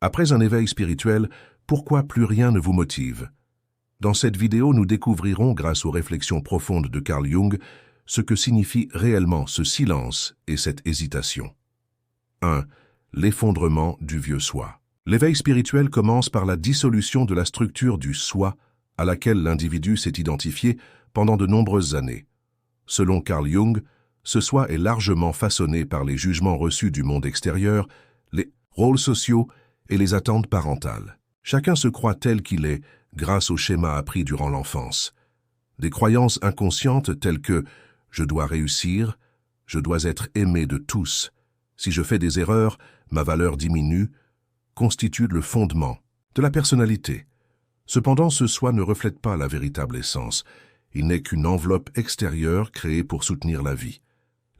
Après un éveil spirituel, pourquoi plus rien ne vous motive? Dans cette vidéo, nous découvrirons, grâce aux réflexions profondes de Carl Jung, ce que signifie réellement ce silence et cette hésitation. 1. L'effondrement du vieux soi. L'éveil spirituel commence par la dissolution de la structure du soi à laquelle l'individu s'est identifié pendant de nombreuses années. Selon Carl Jung, ce soi est largement façonné par les jugements reçus du monde extérieur, les rôles sociaux et les attentes parentales. Chacun se croit tel qu'il est grâce aux schémas appris durant l'enfance. Des croyances inconscientes telles que « je dois réussir »,« je dois être aimé de tous »,« si je fais des erreurs, ma valeur diminue », constituent le fondement de la personnalité. Cependant, ce soi ne reflète pas la véritable essence. Il n'est qu'une enveloppe extérieure créée pour soutenir la vie.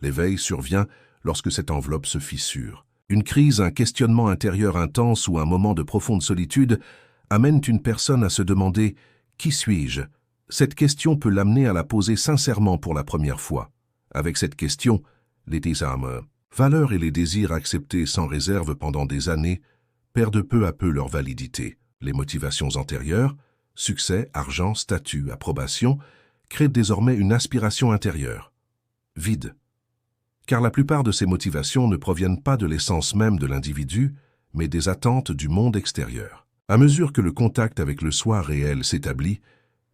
L'éveil survient lorsque cette enveloppe se fissure. Une crise, un questionnement intérieur intense ou un moment de profonde solitude amènent une personne à se demander « Qui suis-je » Cette question peut l'amener à la poser sincèrement pour la première fois. Avec cette question, les valeurs et les désirs acceptés sans réserve pendant des années perdent peu à peu leur validité. Les motivations antérieures, succès, argent, statut, approbation, créent désormais une aspiration intérieure, vide. Car la plupart de ces motivations ne proviennent pas de l'essence même de l'individu, mais des attentes du monde extérieur. À mesure que le contact avec le soi réel s'établit,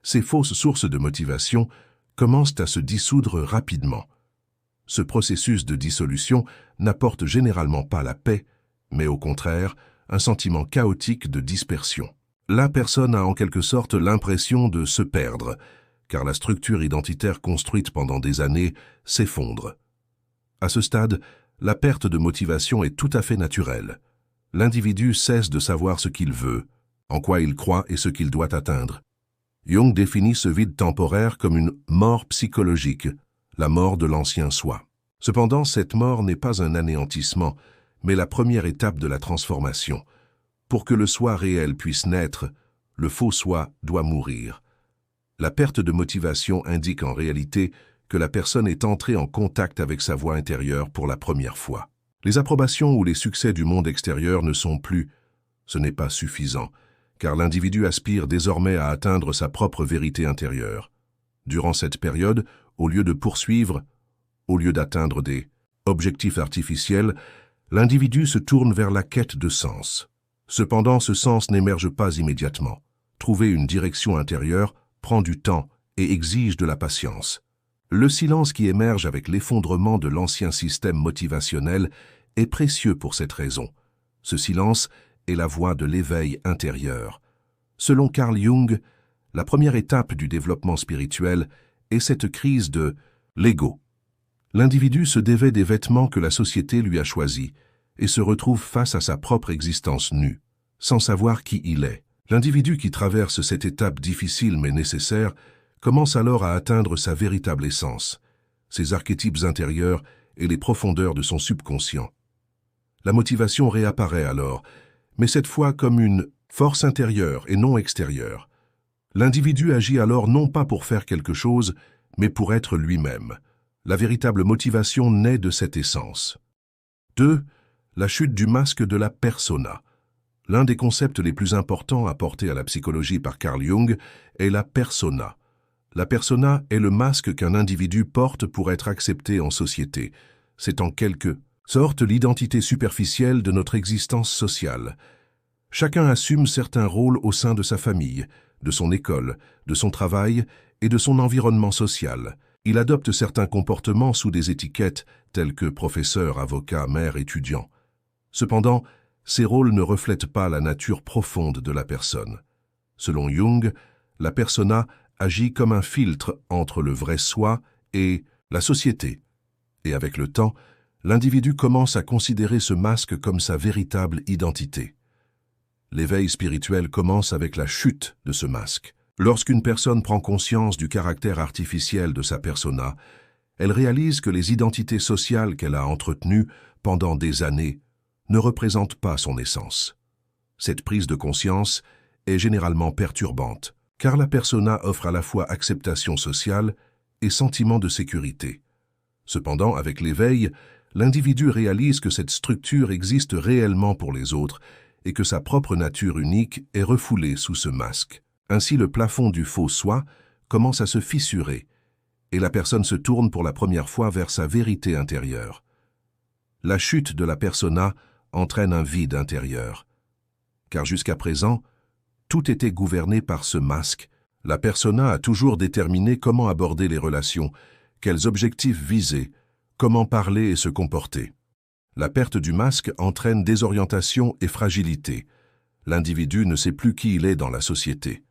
ces fausses sources de motivation commencent à se dissoudre rapidement. Ce processus de dissolution n'apporte généralement pas la paix, mais au contraire, un sentiment chaotique de dispersion. La personne a en quelque sorte l'impression de se perdre, car la structure identitaire construite pendant des années s'effondre. À ce stade, la perte de motivation est tout à fait naturelle. L'individu cesse de savoir ce qu'il veut, en quoi il croit et ce qu'il doit atteindre. Jung définit ce vide temporaire comme une mort psychologique, la mort de l'ancien soi. Cependant, cette mort n'est pas un anéantissement, mais la première étape de la transformation. Pour que le soi réel puisse naître, le faux soi doit mourir. La perte de motivation indique en réalité que la personne est entrée en contact avec sa voix intérieure pour la première fois. Les approbations ou les succès du monde extérieur ne sont plus, ce n'est pas suffisant, car l'individu aspire désormais à atteindre sa propre vérité intérieure. Durant cette période, au lieu de poursuivre, au lieu d'atteindre des objectifs artificiels, l'individu se tourne vers la quête de sens. Cependant, ce sens n'émerge pas immédiatement. Trouver une direction intérieure prend du temps et exige de la patience. Le silence qui émerge avec l'effondrement de l'ancien système motivationnel est précieux pour cette raison. Ce silence est la voie de l'éveil intérieur. Selon Carl Jung, la première étape du développement spirituel est cette crise de l'ego. L'individu se dévêt des vêtements que la société lui a choisis et se retrouve face à sa propre existence nue, sans savoir qui il est. L'individu qui traverse cette étape difficile mais nécessaire commence alors à atteindre sa véritable essence, ses archétypes intérieurs et les profondeurs de son subconscient. La motivation réapparaît alors, mais cette fois comme une force intérieure et non extérieure. L'individu agit alors non pas pour faire quelque chose, mais pour être lui-même. La véritable motivation naît de cette essence. 2. La chute du masque de la persona. L'un des concepts les plus importants apportés à la psychologie par Carl Jung est la persona. La persona est le masque qu'un individu porte pour être accepté en société. C'est en quelque sorte l'identité superficielle de notre existence sociale. Chacun assume certains rôles au sein de sa famille, de son école, de son travail et de son environnement social. Il adopte certains comportements sous des étiquettes telles que professeur, avocat, mère, étudiant. Cependant, ces rôles ne reflètent pas la nature profonde de la personne. Selon Jung, la persona agit comme un filtre entre le vrai soi et la société. Et avec le temps, l'individu commence à considérer ce masque comme sa véritable identité. L'éveil spirituel commence avec la chute de ce masque. Lorsqu'une personne prend conscience du caractère artificiel de sa persona, elle réalise que les identités sociales qu'elle a entretenues pendant des années ne représentent pas son essence. Cette prise de conscience est généralement perturbante, car la persona offre à la fois acceptation sociale et sentiment de sécurité. Cependant, avec l'éveil, l'individu réalise que cette structure existe réellement pour les autres et que sa propre nature unique est refoulée sous ce masque. Ainsi, le plafond du faux soi commence à se fissurer, et la personne se tourne pour la première fois vers sa vérité intérieure. La chute de la persona entraîne un vide intérieur, car jusqu'à présent, tout était gouverné par ce masque. La persona a toujours déterminé comment aborder les relations, quels objectifs viser, comment parler et se comporter. La perte du masque entraîne désorientation et fragilité. L'individu ne sait plus qui il est dans la société.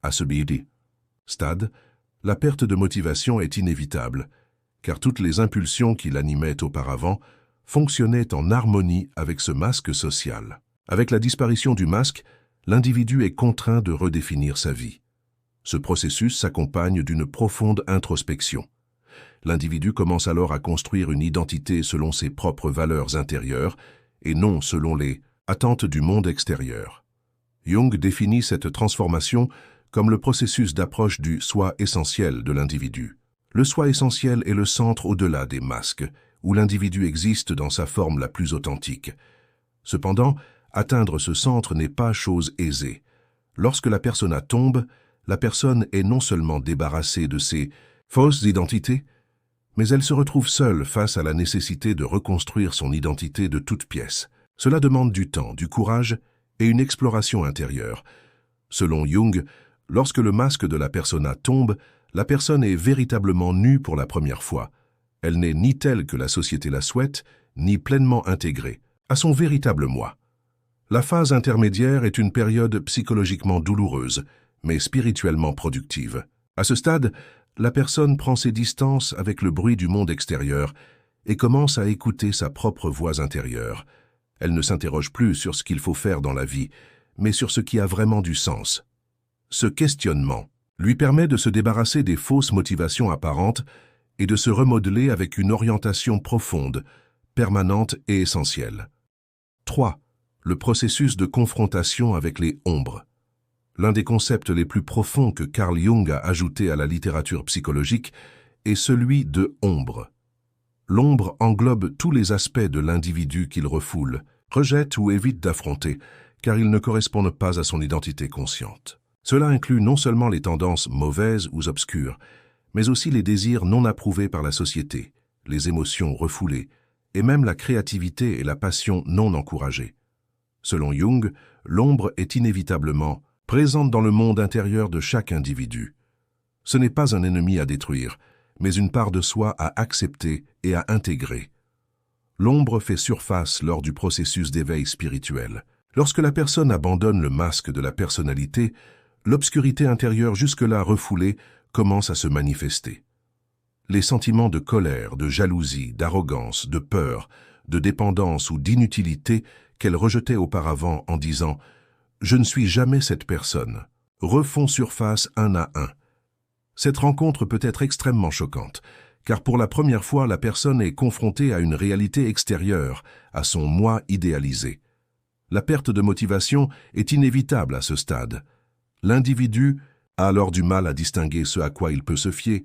À ce stade, la perte de motivation est inévitable, car toutes les impulsions qui l'animaient auparavant fonctionnaient en harmonie avec ce masque social. Avec la disparition du masque, l'individu est contraint de redéfinir sa vie. Ce processus s'accompagne d'une profonde introspection. L'individu commence alors à construire une identité selon ses propres valeurs intérieures et non selon les attentes du monde extérieur. Jung définit cette transformation comme le processus d'approche du soi essentiel de l'individu. Le soi essentiel est le centre au-delà des masques, où l'individu existe dans sa forme la plus authentique. Cependant, atteindre ce centre n'est pas chose aisée. Lorsque la persona tombe, la personne est non seulement débarrassée de ses fausses identités, mais elle se retrouve seule face à la nécessité de reconstruire son identité de toutes pièces. Cela demande du temps, du courage et une exploration intérieure. Selon Jung, lorsque le masque de la persona tombe, la personne est véritablement nue pour la première fois. Elle n'est ni telle que la société la souhaite, ni pleinement intégrée à son véritable moi. La phase intermédiaire est une période psychologiquement douloureuse, mais spirituellement productive. À ce stade, la personne prend ses distances avec le bruit du monde extérieur et commence à écouter sa propre voix intérieure. Elle ne s'interroge plus sur ce qu'il faut faire dans la vie, mais sur ce qui a vraiment du sens. Ce questionnement lui permet de se débarrasser des fausses motivations apparentes et de se remodeler avec une orientation profonde, permanente et essentielle. 3. Le processus de confrontation avec les ombres. L'un des concepts les plus profonds que Carl Jung a ajouté à la littérature psychologique est celui de ombre. L'ombre englobe tous les aspects de l'individu qu'il refoule, rejette ou évite d'affronter, car ils ne correspondent pas à son identité consciente. Cela inclut non seulement les tendances mauvaises ou obscures, mais aussi les désirs non approuvés par la société, les émotions refoulées, et même la créativité et la passion non encouragées. Selon Jung, l'ombre est inévitablement présente dans le monde intérieur de chaque individu. Ce n'est pas un ennemi à détruire, mais une part de soi à accepter et à intégrer. L'ombre fait surface lors du processus d'éveil spirituel. Lorsque la personne abandonne le masque de la personnalité, l'obscurité intérieure jusque-là refoulée commence à se manifester. Les sentiments de colère, de jalousie, d'arrogance, de peur, de dépendance ou d'inutilité qu'elle rejetait auparavant en disant « Je ne suis jamais cette personne », refont surface un à un. Cette rencontre peut être extrêmement choquante, car pour la première fois, la personne est confrontée à une réalité extérieure, à son moi idéalisé. La perte de motivation est inévitable à ce stade. L'individu a alors du mal à distinguer ce à quoi il peut se fier,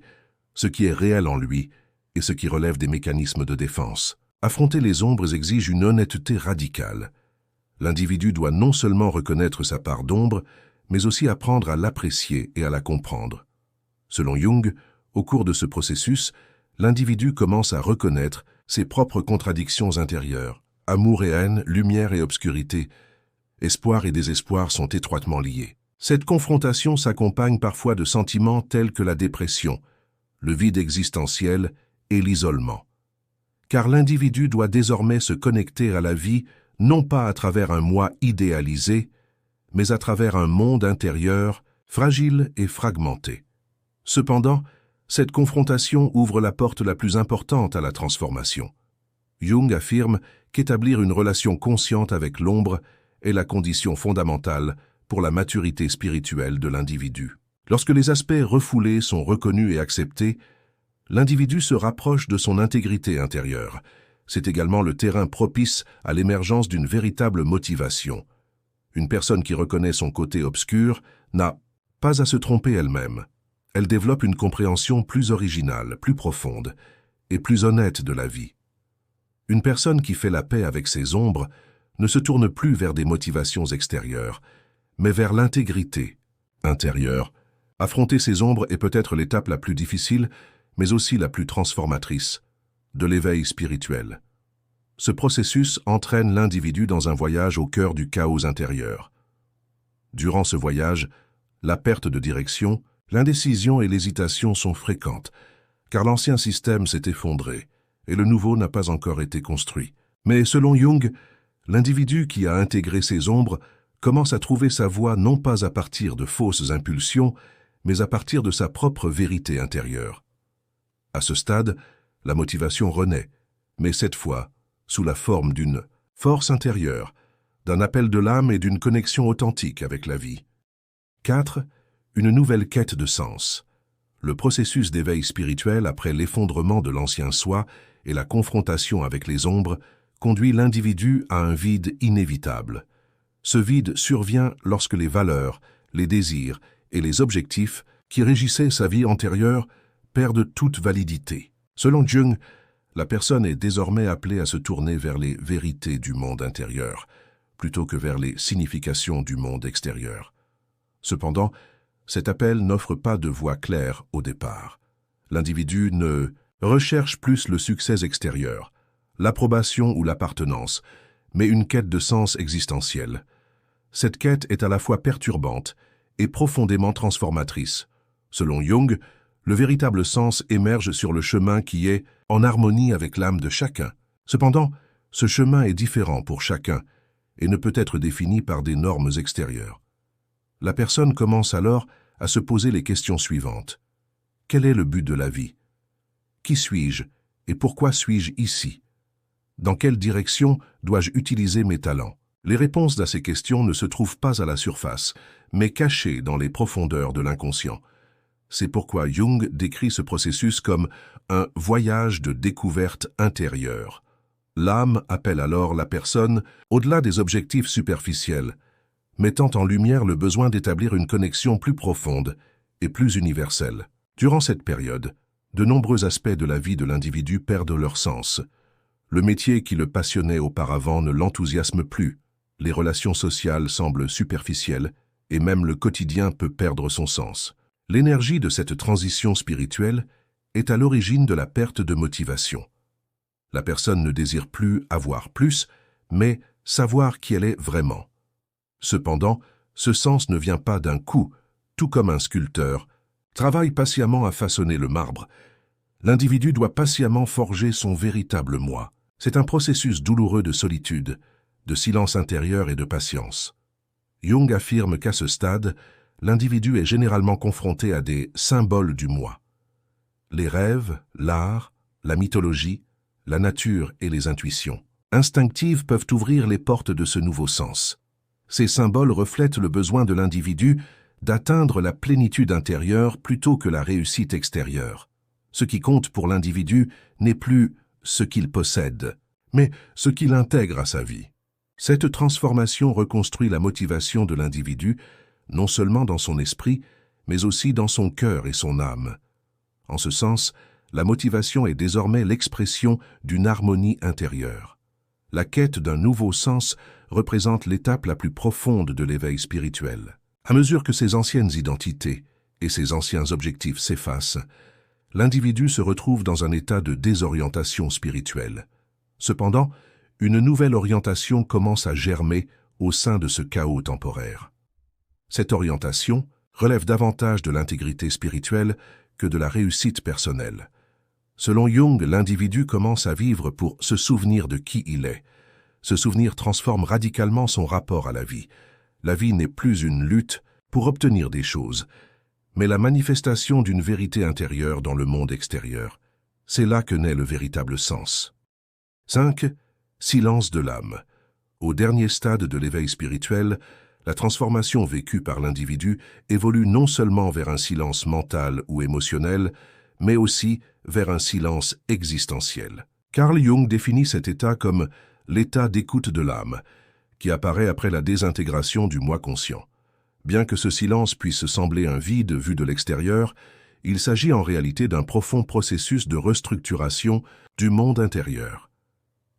ce qui est réel en lui et ce qui relève des mécanismes de défense. Affronter les ombres exige une honnêteté radicale. L'individu doit non seulement reconnaître sa part d'ombre, mais aussi apprendre à l'apprécier et à la comprendre. Selon Jung, au cours de ce processus, l'individu commence à reconnaître ses propres contradictions intérieures. Amour et haine, lumière et obscurité, espoir et désespoir sont étroitement liés. Cette confrontation s'accompagne parfois de sentiments tels que la dépression, le vide existentiel et l'isolement. Car l'individu doit désormais se connecter à la vie non pas à travers un moi idéalisé, mais à travers un monde intérieur fragile et fragmenté. Cependant, cette confrontation ouvre la porte la plus importante à la transformation. Jung affirme qu'établir une relation consciente avec l'ombre est la condition fondamentale pour la maturité spirituelle de l'individu. Lorsque les aspects refoulés sont reconnus et acceptés, l'individu se rapproche de son intégrité intérieure. C'est également le terrain propice à l'émergence d'une véritable motivation. Une personne qui reconnaît son côté obscur n'a pas à se tromper elle-même. Elle développe une compréhension plus originale, plus profonde et plus honnête de la vie. Une personne qui fait la paix avec ses ombres ne se tourne plus vers des motivations extérieures, mais vers l'intégrité intérieure. Affronter ces ombres est peut-être l'étape la plus difficile, mais aussi la plus transformatrice de l'éveil spirituel. Ce processus entraîne l'individu dans un voyage au cœur du chaos intérieur. Durant ce voyage, la perte de direction, l'indécision et l'hésitation sont fréquentes, car l'ancien système s'est effondré et le nouveau n'a pas encore été construit. Mais selon Jung, l'individu qui a intégré ces ombres commence à trouver sa voie non pas à partir de fausses impulsions, mais à partir de sa propre vérité intérieure. À ce stade, la motivation renaît, mais cette fois sous la forme d'une force intérieure, d'un appel de l'âme et d'une connexion authentique avec la vie. 4. Une nouvelle quête de sens. Le processus d'éveil spirituel après l'effondrement de l'ancien soi et la confrontation avec les ombres conduit l'individu à un vide inévitable. Ce vide survient lorsque les valeurs, les désirs et les objectifs qui régissaient sa vie antérieure perdent toute validité. Selon Jung, la personne est désormais appelée à se tourner vers les vérités du monde intérieur, plutôt que vers les significations du monde extérieur. Cependant, cet appel n'offre pas de voie claire au départ. L'individu ne recherche plus le succès extérieur, l'approbation ou l'appartenance, mais une quête de sens existentiel. Cette quête est à la fois perturbante et profondément transformatrice. Selon Jung, le véritable sens émerge sur le chemin qui est en harmonie avec l'âme de chacun. Cependant, ce chemin est différent pour chacun et ne peut être défini par des normes extérieures. La personne commence alors à se poser les questions suivantes. Quel est le but de la vie? Qui suis-je et pourquoi suis-je ici? Dans quelle direction dois-je utiliser mes talents? Les réponses à ces questions ne se trouvent pas à la surface, mais cachées dans les profondeurs de l'inconscient. C'est pourquoi Jung décrit ce processus comme un voyage de découverte intérieure. L'âme appelle alors la personne au-delà des objectifs superficiels, mettant en lumière le besoin d'établir une connexion plus profonde et plus universelle. Durant cette période, de nombreux aspects de la vie de l'individu perdent leur sens. Le métier qui le passionnait auparavant ne l'enthousiasme plus, les relations sociales semblent superficielles et même le quotidien peut perdre son sens. L'énergie de cette transition spirituelle est à l'origine de la perte de motivation. La personne ne désire plus avoir plus, mais savoir qui elle est vraiment. Cependant, ce sens ne vient pas d'un coup, tout comme un sculpteur travaille patiemment à façonner le marbre. L'individu doit patiemment forger son véritable moi. C'est un processus douloureux de solitude, de silence intérieur et de patience. Jung affirme qu'à ce stade, l'individu est généralement confronté à des symboles du moi. Les rêves, l'art, la mythologie, la nature et les intuitions instinctives peuvent ouvrir les portes de ce nouveau sens. Ces symboles reflètent le besoin de l'individu d'atteindre la plénitude intérieure plutôt que la réussite extérieure. Ce qui compte pour l'individu n'est plus ce qu'il possède, mais ce qu'il intègre à sa vie. Cette transformation reconstruit la motivation de l'individu, non seulement dans son esprit, mais aussi dans son cœur et son âme. En ce sens, la motivation est désormais l'expression d'une harmonie intérieure. La quête d'un nouveau sens représente l'étape la plus profonde de l'éveil spirituel. À mesure que ses anciennes identités et ses anciens objectifs s'effacent, l'individu se retrouve dans un état de désorientation spirituelle. Cependant, une nouvelle orientation commence à germer au sein de ce chaos temporaire. Cette orientation relève davantage de l'intégrité spirituelle que de la réussite personnelle. Selon Jung, l'individu commence à vivre pour se souvenir de qui il est. Ce souvenir transforme radicalement son rapport à la vie. La vie n'est plus une lutte pour obtenir des choses, mais la manifestation d'une vérité intérieure dans le monde extérieur. C'est là que naît le véritable sens. 5. Silence de l'âme. Au dernier stade de l'éveil spirituel, la transformation vécue par l'individu évolue non seulement vers un silence mental ou émotionnel, mais aussi vers un silence existentiel. Carl Jung définit cet état comme l'état d'écoute de l'âme, qui apparaît après la désintégration du moi conscient. Bien que ce silence puisse sembler un vide vu de l'extérieur, il s'agit en réalité d'un profond processus de restructuration du monde intérieur.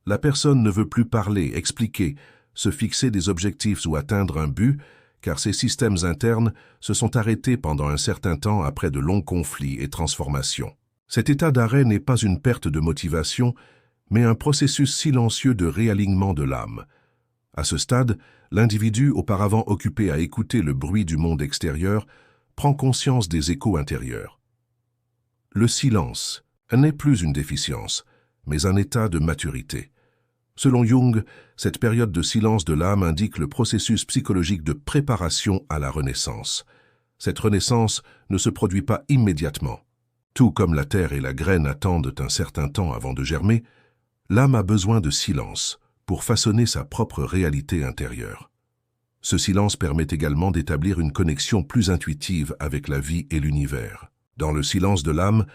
La personne ne veut plus parler, expliquer, se fixer des objectifs ou atteindre un but, car ces systèmes internes se sont arrêtés pendant un certain temps après de longs conflits et transformations. Cet état d'arrêt n'est pas une perte de motivation, mais un processus silencieux de réalignement de l'âme. À ce stade, l'individu, auparavant occupé à écouter le bruit du monde extérieur, prend conscience des échos intérieurs. Le silence n'est plus une déficience, mais un état de maturité. Selon Jung, cette période de silence de l'âme indique le processus psychologique de préparation à la renaissance. Cette renaissance ne se produit pas immédiatement. Tout comme la terre et la graine attendent un certain temps avant de germer, l'âme a besoin de silence pour façonner sa propre réalité intérieure. Ce silence permet également d'établir une connexion plus intuitive avec la vie et l'univers. Dans le silence de l'âme,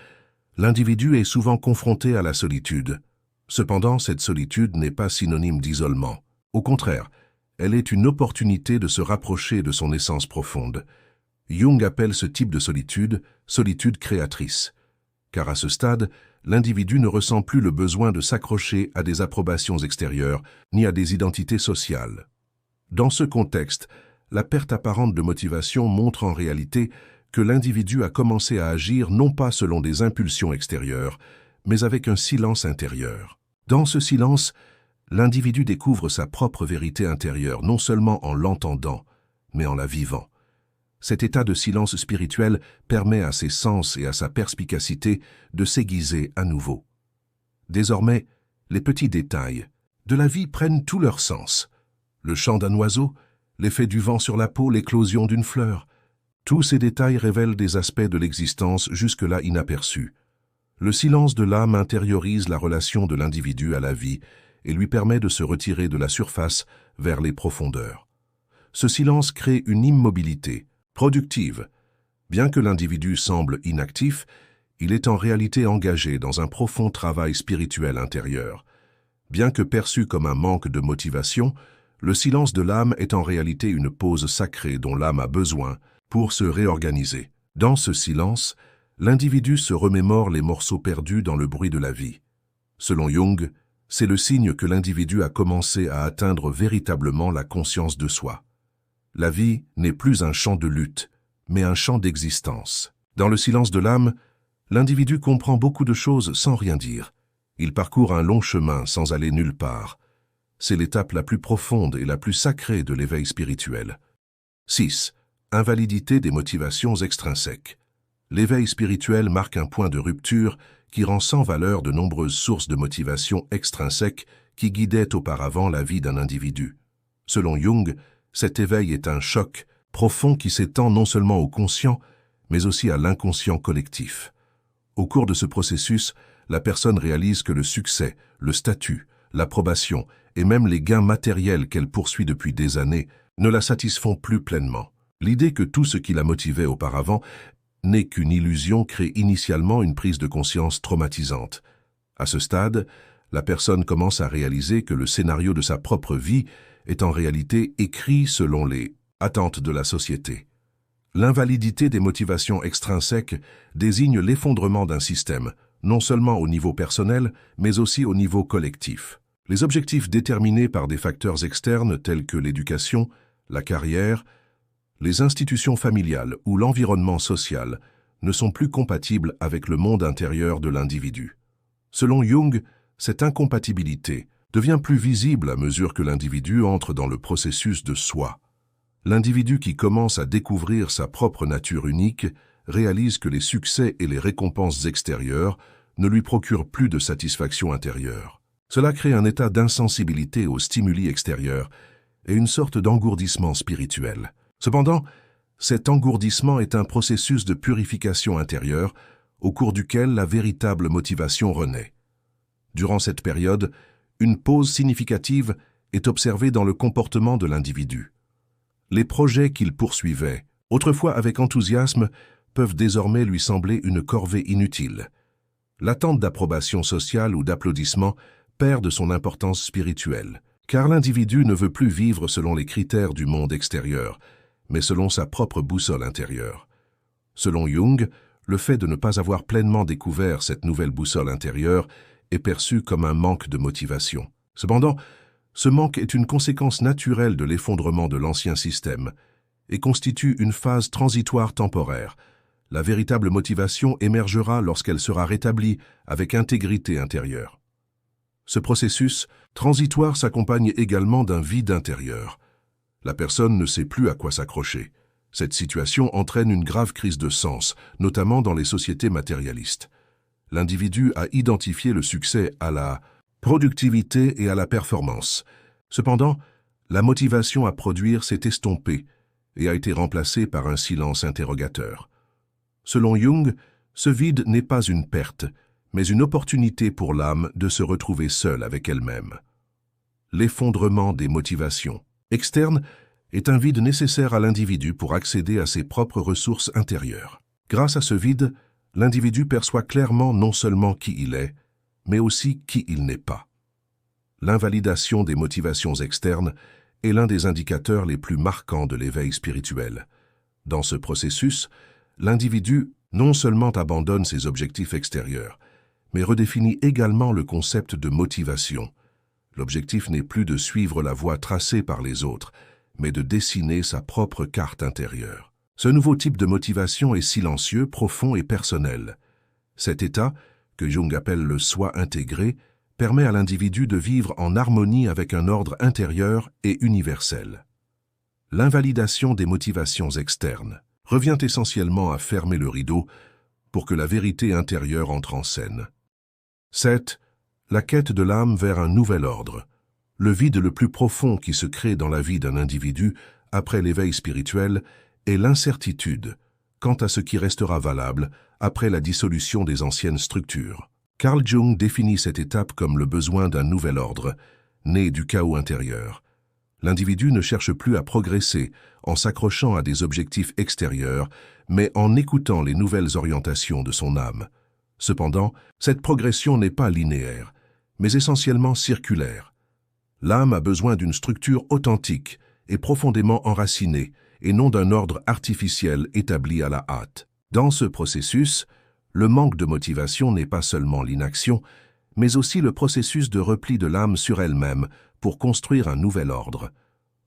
l'individu est souvent confronté à la solitude. Cependant, cette solitude n'est pas synonyme d'isolement. Au contraire, elle est une opportunité de se rapprocher de son essence profonde. Jung appelle ce type de solitude « solitude créatrice », car à ce stade, l'individu ne ressent plus le besoin de s'accrocher à des approbations extérieures ni à des identités sociales. Dans ce contexte, la perte apparente de motivation montre en réalité que l'individu a commencé à agir non pas selon des impulsions extérieures, mais avec un silence intérieur. Dans ce silence, l'individu découvre sa propre vérité intérieure, non seulement en l'entendant, mais en la vivant. Cet état de silence spirituel permet à ses sens et à sa perspicacité de s'aiguiser à nouveau. Désormais, les petits détails de la vie prennent tout leur sens. Le chant d'un oiseau, l'effet du vent sur la peau, l'éclosion d'une fleur. Tous ces détails révèlent des aspects de l'existence jusque-là inaperçus. Le silence de l'âme intériorise la relation de l'individu à la vie et lui permet de se retirer de la surface vers les profondeurs. Ce silence crée une immobilité productive. Bien que l'individu semble inactif, il est en réalité engagé dans un profond travail spirituel intérieur. Bien que perçu comme un manque de motivation, le silence de l'âme est en réalité une pause sacrée dont l'âme a besoin pour se réorganiser. Dans ce silence, l'individu se remémore les morceaux perdus dans le bruit de la vie. Selon Jung, c'est le signe que l'individu a commencé à atteindre véritablement la conscience de soi. La vie n'est plus un champ de lutte, mais un champ d'existence. Dans le silence de l'âme, l'individu comprend beaucoup de choses sans rien dire. Il parcourt un long chemin sans aller nulle part. C'est l'étape la plus profonde et la plus sacrée de l'éveil spirituel. 6. Invalidité des motivations extrinsèques. L'éveil spirituel marque un point de rupture qui rend sans valeur de nombreuses sources de motivation extrinsèques qui guidaient auparavant la vie d'un individu. Selon Jung, cet éveil est un choc profond qui s'étend non seulement au conscient, mais aussi à l'inconscient collectif. Au cours de ce processus, la personne réalise que le succès, le statut, l'approbation et même les gains matériels qu'elle poursuit depuis des années ne la satisfont plus pleinement. L'idée que tout ce qui la motivait auparavant n'est qu'une illusion crée initialement une prise de conscience traumatisante. À ce stade, la personne commence à réaliser que le scénario de sa propre vie est en réalité écrit selon les attentes de la société. L'invalidité des motivations extrinsèques désigne l'effondrement d'un système, non seulement au niveau personnel, mais aussi au niveau collectif. Les objectifs déterminés par des facteurs externes tels que l'éducation, la carrière, les institutions familiales ou l'environnement social ne sont plus compatibles avec le monde intérieur de l'individu. Selon Jung, cette incompatibilité devient plus visible à mesure que l'individu entre dans le processus de soi. L'individu qui commence à découvrir sa propre nature unique réalise que les succès et les récompenses extérieures ne lui procurent plus de satisfaction intérieure. Cela crée un état d'insensibilité aux stimuli extérieurs et une sorte d'engourdissement spirituel. Cependant, cet engourdissement est un processus de purification intérieure au cours duquel la véritable motivation renaît. Durant cette période, une pause significative est observée dans le comportement de l'individu. Les projets qu'il poursuivait, autrefois avec enthousiasme, peuvent désormais lui sembler une corvée inutile. L'attente d'approbation sociale ou d'applaudissement perd de son importance spirituelle, car l'individu ne veut plus vivre selon les critères du monde extérieur, mais selon sa propre boussole intérieure. Selon Jung, le fait de ne pas avoir pleinement découvert cette nouvelle boussole intérieure est perçu comme un manque de motivation. Cependant, Ce manque est une conséquence naturelle de l'effondrement de l'ancien système et constitue une phase transitoire temporaire. La véritable motivation émergera lorsqu'elle sera rétablie avec intégrité intérieure. Ce processus transitoire s'accompagne également d'un vide intérieur. La personne ne sait plus à quoi s'accrocher. Cette situation entraîne une grave crise de sens, notamment dans les sociétés matérialistes. L'individu a identifié le succès à la productivité et à la performance. Cependant, la motivation à produire s'est estompée et a été remplacée par un silence interrogateur. Selon Jung, ce vide n'est pas une perte, mais une opportunité pour l'âme de se retrouver seule avec elle-même. L'effondrement des motivations externes est un vide nécessaire à l'individu pour accéder à ses propres ressources intérieures. Grâce à ce vide, l'individu perçoit clairement non seulement qui il est, mais aussi qui il n'est pas. L'invalidation des motivations externes est l'un des indicateurs les plus marquants de l'éveil spirituel. Dans ce processus, l'individu non seulement abandonne ses objectifs extérieurs, mais redéfinit également le concept de motivation. L'objectif n'est plus de suivre la voie tracée par les autres, mais de dessiner sa propre carte intérieure. Ce nouveau type de motivation est silencieux, profond et personnel. Cet état, que Jung appelle le soi intégré, permet à l'individu de vivre en harmonie avec un ordre intérieur et universel. L'invalidation des motivations externes revient essentiellement à fermer le rideau pour que la vérité intérieure entre en scène. 7. La quête de l'âme vers un nouvel ordre. Le vide le plus profond qui se crée dans la vie d'un individu après l'éveil spirituel est l'incertitude quant à ce qui restera valable après la dissolution des anciennes structures. Carl Jung définit cette étape comme le besoin d'un nouvel ordre, né du chaos intérieur. L'individu ne cherche plus à progresser en s'accrochant à des objectifs extérieurs, mais en écoutant les nouvelles orientations de son âme. Cependant, cette progression n'est pas linéaire, mais essentiellement circulaire. L'âme a besoin d'une structure authentique et profondément enracinée, et non d'un ordre artificiel établi à la hâte. Dans ce processus, le manque de motivation n'est pas seulement l'inaction, mais aussi le processus de repli de l'âme sur elle-même pour construire un nouvel ordre.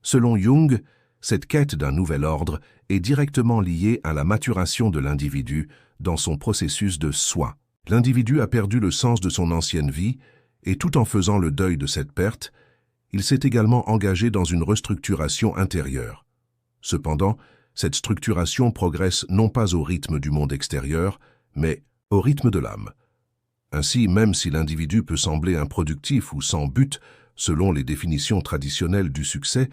Selon Jung, cette quête d'un nouvel ordre est directement liée à la maturation de l'individu dans son processus de soi. L'individu a perdu le sens de son ancienne vie, et tout en faisant le deuil de cette perte, il s'est également engagé dans une restructuration intérieure. Cependant, cette structuration progresse non pas au rythme du monde extérieur, mais au rythme de l'âme. Ainsi, même si l'individu peut sembler improductif ou sans but, selon les définitions traditionnelles du succès,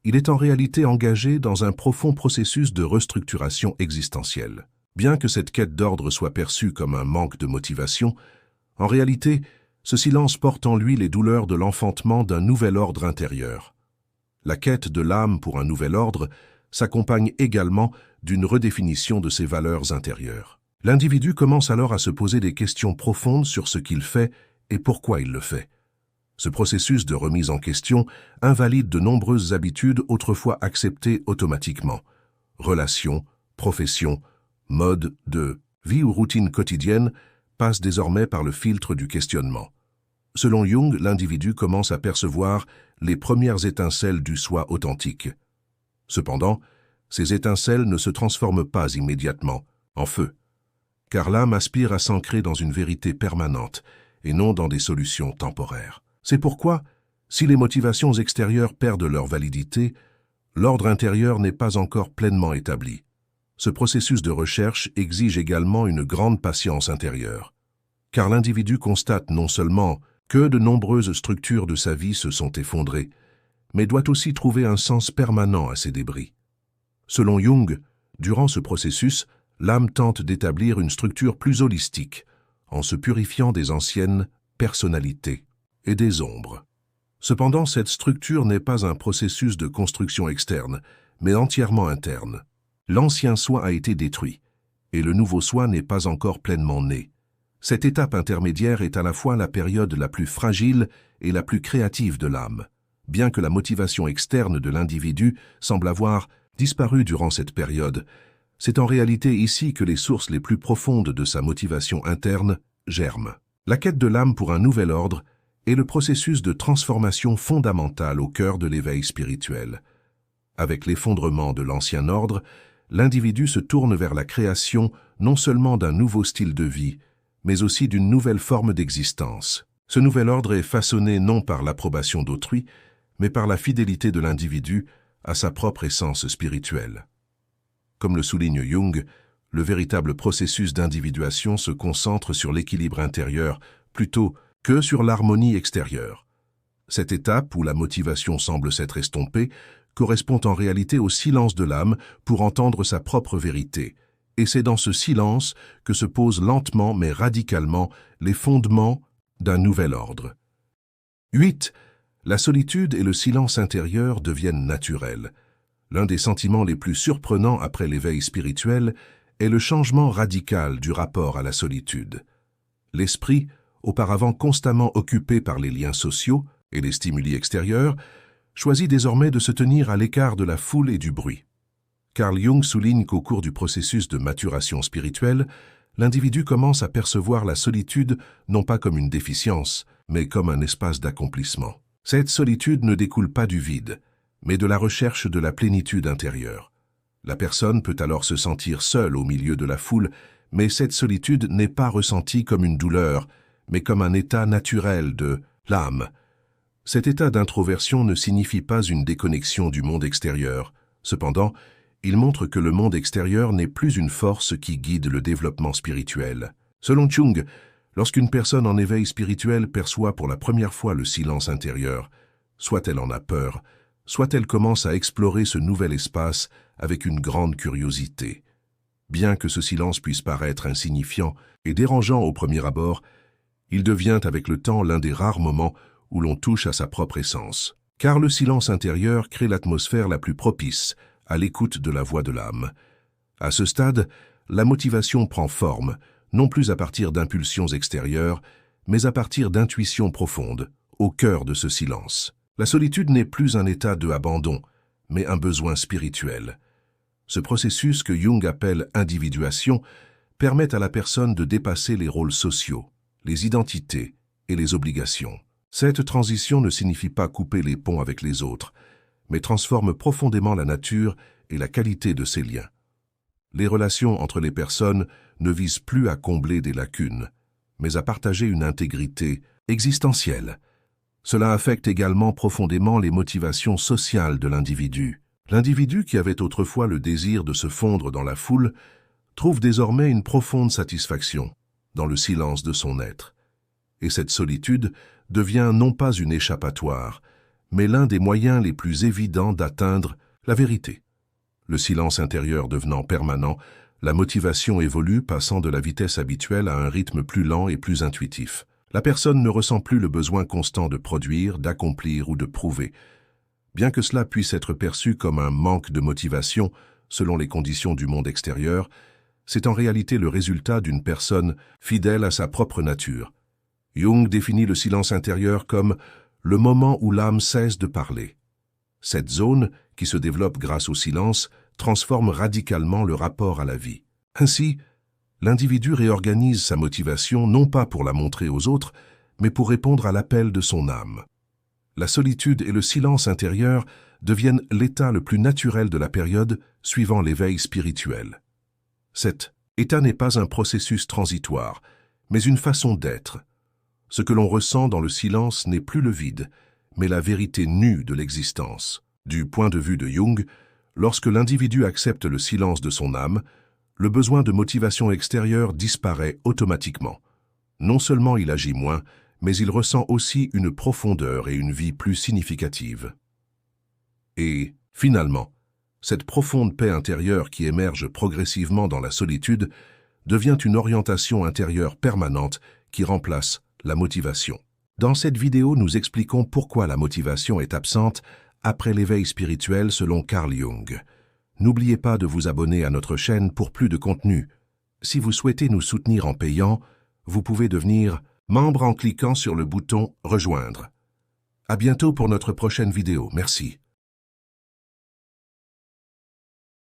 il est en réalité engagé dans un profond processus de restructuration existentielle. Bien que cette quête d'ordre soit perçue comme un manque de motivation, en réalité, ce silence porte en lui les douleurs de l'enfantement d'un nouvel ordre intérieur. La quête de l'âme pour un nouvel ordre s'accompagne également d'une redéfinition de ses valeurs intérieures. L'individu commence alors à se poser des questions profondes sur ce qu'il fait et pourquoi il le fait. Ce processus de remise en question invalide de nombreuses habitudes autrefois acceptées automatiquement. Relations, professions, modes de vie ou routines quotidiennes passent désormais par le filtre du questionnement. Selon Jung, l'individu commence à percevoir les premières étincelles du soi authentique. Cependant, ces étincelles ne se transforment pas immédiatement en feu, car l'âme aspire à s'ancrer dans une vérité permanente et non dans des solutions temporaires. C'est pourquoi, si les motivations extérieures perdent leur validité, l'ordre intérieur n'est pas encore pleinement établi. Ce processus de recherche exige également une grande patience intérieure, car l'individu constate non seulement que de nombreuses structures de sa vie se sont effondrées, mais doit aussi trouver un sens permanent à ces débris. Selon Jung, durant ce processus, l'âme tente d'établir une structure plus holistique, en se purifiant des anciennes personnalités et des ombres. Cependant, cette structure n'est pas un processus de construction externe, mais entièrement interne. L'ancien soi a été détruit, et le nouveau soi n'est pas encore pleinement né. Cette étape intermédiaire est à la fois la période la plus fragile et la plus créative de l'âme. Bien que la motivation externe de l'individu semble avoir disparu durant cette période, c'est en réalité ici que les sources les plus profondes de sa motivation interne germent. La quête de l'âme pour un nouvel ordre est le processus de transformation fondamentale au cœur de l'éveil spirituel. Avec l'effondrement de l'ancien ordre, l'individu se tourne vers la création non seulement d'un nouveau style de vie, mais aussi d'une nouvelle forme d'existence. Ce nouvel ordre est façonné non par l'approbation d'autrui, mais par la fidélité de l'individu à sa propre essence spirituelle. Comme le souligne Jung, le véritable processus d'individuation se concentre sur l'équilibre intérieur plutôt que sur l'harmonie extérieure. Cette étape, où la motivation semble s'être estompée, correspond en réalité au silence de l'âme pour entendre sa propre vérité. Et c'est dans ce silence que se posent lentement mais radicalement les fondements d'un nouvel ordre. 8. La solitude et le silence intérieur deviennent naturels. L'un des sentiments les plus surprenants après l'éveil spirituel est le changement radical du rapport à la solitude. L'esprit, auparavant constamment occupé par les liens sociaux et les stimuli extérieurs, choisit désormais de se tenir à l'écart de la foule et du bruit. Carl Jung souligne qu'au cours du processus de maturation spirituelle, l'individu commence à percevoir la solitude non pas comme une déficience, mais comme un espace d'accomplissement. Cette solitude ne découle pas du vide, mais de la recherche de la plénitude intérieure. La personne peut alors se sentir seule au milieu de la foule, mais cette solitude n'est pas ressentie comme une douleur, mais comme un état naturel de l'âme. Cet état d'introversion ne signifie pas une déconnexion du monde extérieur. Cependant, il montre que le monde extérieur n'est plus une force qui guide le développement spirituel. Selon Jung, lorsqu'une personne en éveil spirituel perçoit pour la première fois le silence intérieur, soit elle en a peur, soit elle commence à explorer ce nouvel espace avec une grande curiosité. Bien que ce silence puisse paraître insignifiant et dérangeant au premier abord, il devient avec le temps l'un des rares moments où l'on touche à sa propre essence. Car le silence intérieur crée l'atmosphère la plus propice à l'écoute de la voix de l'âme. À ce stade, la motivation prend forme, non plus à partir d'impulsions extérieures, mais à partir d'intuitions profondes, au cœur de ce silence. La solitude n'est plus un état de abandon, mais un besoin spirituel. Ce processus que Jung appelle individuation permet à la personne de dépasser les rôles sociaux, les identités et les obligations. Cette transition ne signifie pas couper les ponts avec les autres, mais transforme profondément la nature et la qualité de ses liens. Les relations entre les personnes ne visent plus à combler des lacunes, mais à partager une intégrité existentielle. Cela affecte également profondément les motivations sociales de l'individu. L'individu qui avait autrefois le désir de se fondre dans la foule trouve désormais une profonde satisfaction dans le silence de son être. Et cette solitude devient non pas une échappatoire, mais l'un des moyens les plus évidents d'atteindre la vérité. Le silence intérieur devenant permanent, la motivation évolue, passant de la vitesse habituelle à un rythme plus lent et plus intuitif. La personne ne ressent plus le besoin constant de produire, d'accomplir ou de prouver. Bien que cela puisse être perçu comme un manque de motivation selon les conditions du monde extérieur, c'est en réalité le résultat d'une personne fidèle à sa propre nature. Jung définit le silence intérieur comme le moment où l'âme cesse de parler. Cette zone, qui se développe grâce au silence, transforme radicalement le rapport à la vie. Ainsi, l'individu réorganise sa motivation non pas pour la montrer aux autres, mais pour répondre à l'appel de son âme. La solitude et le silence intérieur deviennent l'état le plus naturel de la période suivant l'éveil spirituel. Cet état n'est pas un processus transitoire, mais une façon d'être. Ce que l'on ressent dans le silence n'est plus le vide, mais la vérité nue de l'existence. Du point de vue de Jung, lorsque l'individu accepte le silence de son âme, le besoin de motivation extérieure disparaît automatiquement. Non seulement il agit moins, mais il ressent aussi une profondeur et une vie plus significative. Et, finalement, cette profonde paix intérieure qui émerge progressivement dans la solitude devient une orientation intérieure permanente qui remplace la motivation. Dans cette vidéo, nous expliquons pourquoi la motivation est absente après l'éveil spirituel selon Carl Jung. N'oubliez pas de vous abonner à notre chaîne pour plus de contenu. Si vous souhaitez nous soutenir en payant, vous pouvez devenir membre en cliquant sur le bouton « Rejoindre ». À bientôt pour notre prochaine vidéo. Merci.